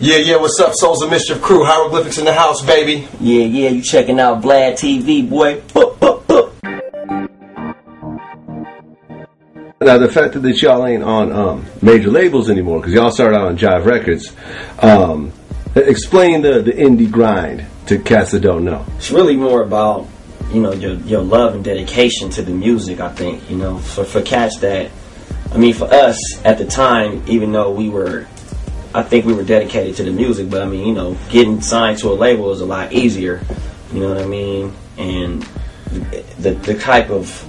Yeah, what's up, Souls of Mischief crew? Hieroglyphics in the house, baby. Yeah, you checking out Vlad TV, boy. Boop, boop, boop. Now, the fact that y'all ain't on major labels anymore, because y'all started out on Jive Records, explain the indie grind to cats that don't know. It's really more about, you know, your love and dedication to the music, I think, you know. For cats that, I mean, for us at the time, even though I think we were dedicated to the music, but I mean, you know, getting signed to a label was a lot easier, you know what I mean? And the type of,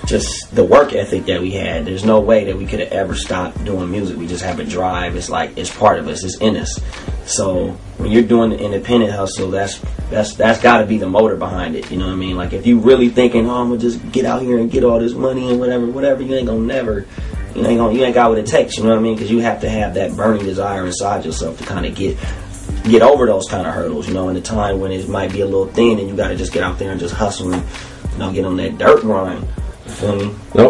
just the work ethic that we had, there's no way that we could have ever stopped doing music. We just have a drive. It's like, it's part of us, it's in us. So when you're doing the independent hustle, that's got to be the motor behind it, you know what I mean? Like, if you really thinking, oh, I'm gonna just get out here and get all this money and whatever, you ain't gonna never, you ain't got what it takes, you know what I mean? Because you have to have that burning desire inside yourself to kind of get over those kind of hurdles, you know, in a time when it might be a little thin and you got to just get out there and just hustle and, you know, get on that dirt grind. You feel me? Now,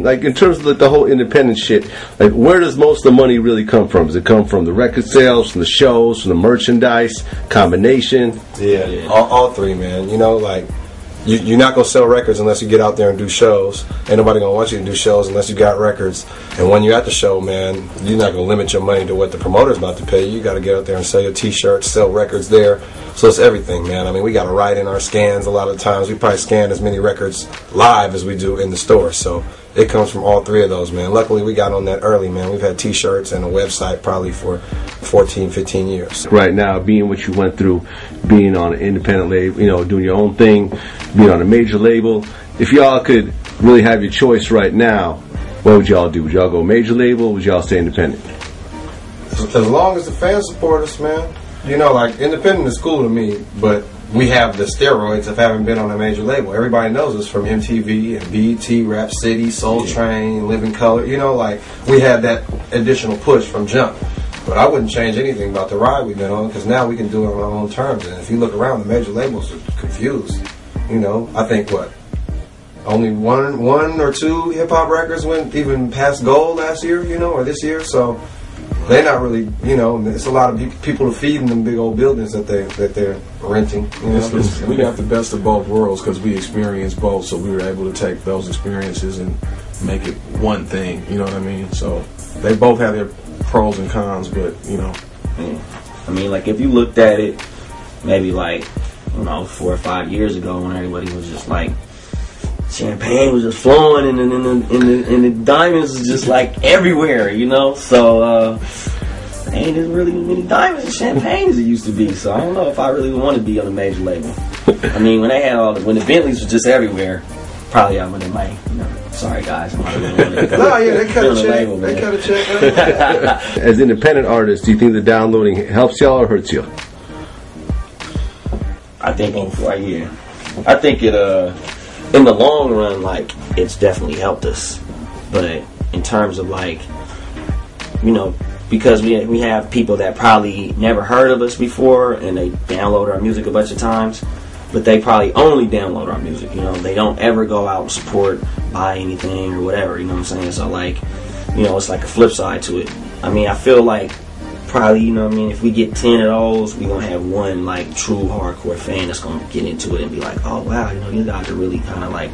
like, in terms of the whole independent shit, like, where does most of the money really come from? Does it come from the record sales, from the shows, from the merchandise, combination? Yeah. All three, man. You know, like, you're not going to sell records unless you get out there and do shows. Ain't nobody going to want you to do shows unless you got records. And when you're at the show, man, you're not going to limit your money to what the promoter's about to pay you. You got to get out there and sell your t-shirts, sell records there. So it's everything, man. I mean, we got to write in our scans a lot of times. We probably scan as many records live as we do in the store. So it comes from all three of those, man. Luckily, we got on that early, man. We've had t-shirts and a website probably for 14, 15 years. Right now, being what you went through, being on an independent label, you know, doing your own thing, being on a major label, if y'all could really have your choice right now, what would y'all do? Would y'all go major label, or would y'all stay independent? As long as the fans support us, man. You know, like, independent is cool to me, but we have the steroids of having been on a major label. Everybody knows us from MTV and BET, Rap City, Soul Train, Living Color. You know, like, we had that additional push from jump. But I wouldn't change anything about the ride we've been on, because now we can do it on our own terms. And if you look around, the major labels are confused. You know, I think only one or two hip-hop records went even past gold last year, you know, or this year. So they're not really, you know, it's a lot of people to feed in them big old buildings that they're renting. You know? We got the best of both worlds because we experienced both, so we were able to take those experiences and make it one thing. You know what I mean? So they both have their pros and cons, but you know. Yeah. I mean, like, if you looked at it, maybe like, you know, 4 or 5 years ago when everybody was just like, champagne was just flowing and the diamonds was just like everywhere, you know. So ain't as really many diamonds and champagne as it used to be. So I don't know if I really want to be on a major label. I mean, when they had when the Bentleys was just everywhere, probably I would have might. You know, sorry guys, I'm not really no, yeah, they cut a check. They cut a check. As independent artists, do you think the downloading helps y'all or hurts you? I think I think it in the long run, like, it's definitely helped us. But in terms of, like, you know, because we have people that probably never heard of us before and they download our music a bunch of times, but they probably only download our music, you know. They don't ever go out and support, buy anything or whatever, you know what I'm saying? So, like, you know, it's like a flip side to it. I mean, I feel like probably, you know what I mean, if we get 10 of those, we're going to have one, like, true hardcore fan that's going to get into it and be like, oh, wow, you know, you guys are really kind of, like,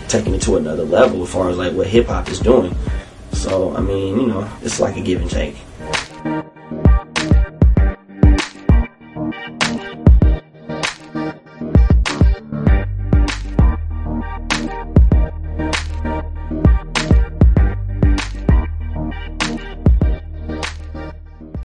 taking it to another level as far as, like, what hip-hop is doing. So, I mean, you know, it's like a give and take.